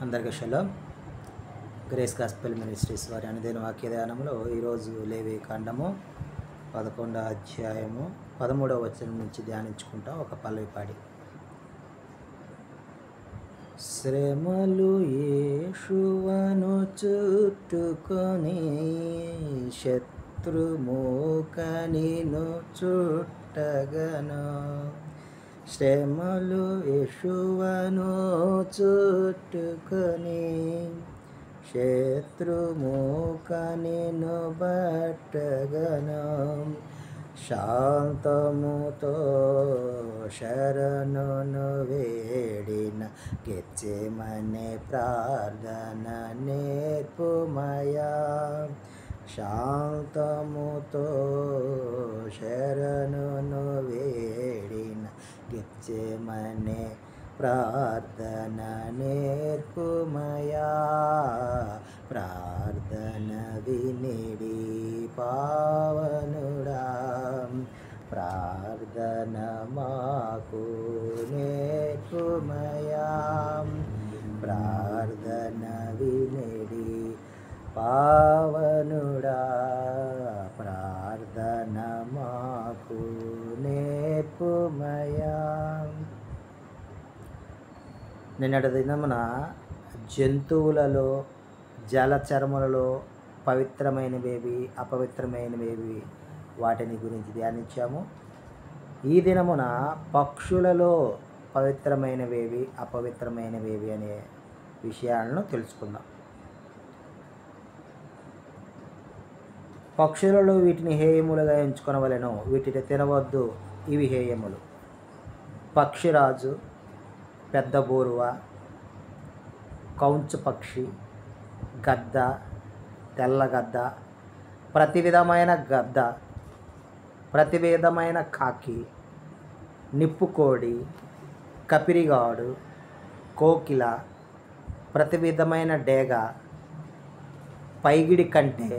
అందరికీ shalom. Grace gospel ministries వారి అనుదిన వాక్య ధ్యానంలో ఈరోజు లేవి కాండము 11వ అధ్యాయము 13వ వచనం నుంచి ధ్యానించుకుంటాం. ఒక పల్లవి పాడి. శ్రమలు యేషువను చుట్టుకొని శత్రుమూకనిను చుట్టగను. శ్రమలు యేషువను చుట్టుకొని శత్రుమూకనిను బట్టగను. శాంతముతో శరణును వేడిన గెత్సేమనే ప్రార్థన నేర్పుమయా. శాంతముతో శరణును వేడిన గెత్సేమనే ప్రార్థన నేర్పుమయా. ప్రార్థన వినిడి పావనుడా, ప్రార్థన మాకు నేర్పుమయా. ప్రార్థన వినిడి పావనుడా, ప్రార్థన మాకు నేర్పుమయా. నిన్నటి దినమున జంతువులలో జలచరములలో పవిత్రమైనవేవి అపవిత్రమైనవేవి వాటిని గురించి ధ్యానించాము. ఈ దినమున పక్షులలో పవిత్రమైనవేవి అపవిత్రమైనవేవి అనే విషయాలను తెలుసుకుందాం. పక్షులలో వీటిని హేయములుగా ఎంచుకొనవలెను, వీటిని తినవద్దు, ఇవి హేయములు. పక్షిరాజు, పెద్ద బోరువ, కౌంచు పక్షి, గద్ద, తెల్ల గద్ద, ప్రతి విధమైన గద్ద, ప్రతి విధమైన కాకి, నిప్పుకోడి, కపిరిగాడు, కోకిల, ప్రతి విధమైన డేగ, పైగిడి కంటే,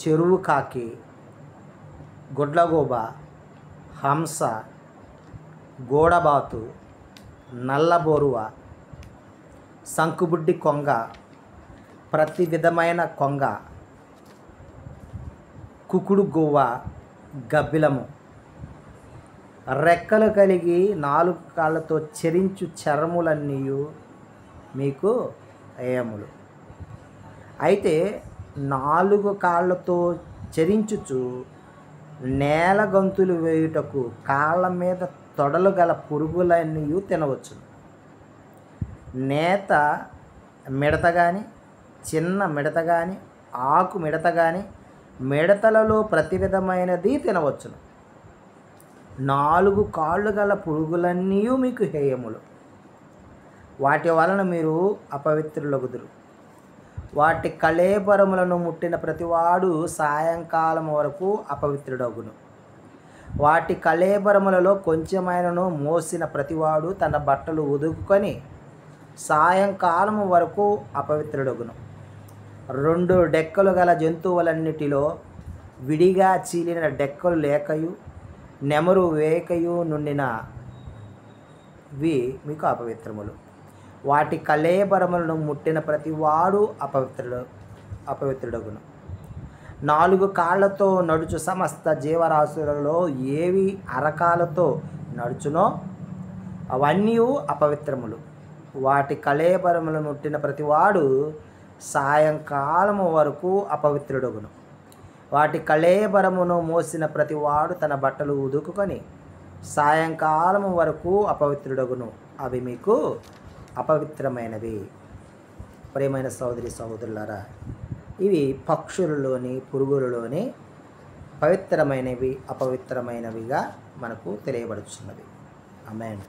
చెరువు కాకి, గుడ్లగూబ, హంస, గోడబాతు, నల్లబోరువ, సంకుబుడ్డి కొంగ, ప్రతి విధమైన కొంగ, కుకుడు గువ్వ, గబ్బిలము, రెక్కలు కలిగి 4 కాళ్ళతో చెరించు చరములన్నీ మీకు హేయములు. అయితే 4 కాళ్ళతో చెరించుచు నేల గంతులు వేయుటకు కాళ్ళ మీద తొడలు గల పురుగులన్నీ తినవచ్చు. నేత మిడత కానీ, చిన్న మిడత కానీ, ఆకు మిడత కానీ, మిడతలలో ప్రతి విధమైనది తినవచ్చును. 4 కాళ్ళు గల పురుగులన్నీ మీకు హేయములు. వాటి వలన మీరు అపవిత్రులగుదురు. వాటి కళేబరములను ముట్టిన ప్రతివాడు సాయంకాలం వరకు అపవిత్రుడగును. వాటి కళేబరములలో కొంచెమైనను మోసిన ప్రతివాడు తన బట్టలు ఉదుకుకొని సాయంకాలం వరకు అపవిత్రుడగును. 2 డెక్కలు గల జంతువులన్నిటిలో విడిగా చీలిన డెక్కలు లేకయు నెమరు వేకయు నుండినవి మీకు అపవిత్రములు. వాటి కళేబరములను ముట్టిన ప్రతివాడు అపవిత్రుడగును. 4 కాళ్ళతో నడుచు సమస్త జీవరాశులలో ఏవి అరకాలతో నడుచునో అవన్నీ అపవిత్రములు. వాటి కళేబరములను ముట్టిన ప్రతివాడు సాయంకాలము వరకు అపవిత్రుడగును. వాటి కళేబరమును మోసిన ప్రతివాడు తన బట్టలు ఉదుకుకొని సాయంకాలము వరకు అపవిత్రుడగును. అవి మీకు అపవిత్రమైనవి. ప్రియమైన సహోదరి సహోదరులారా, ఇవి పక్షులలోని పురుగులలోని పవిత్రమైనవి అపవిత్రమైనవిగా మనకు తెలియబడుతున్నది. ఆమేన్.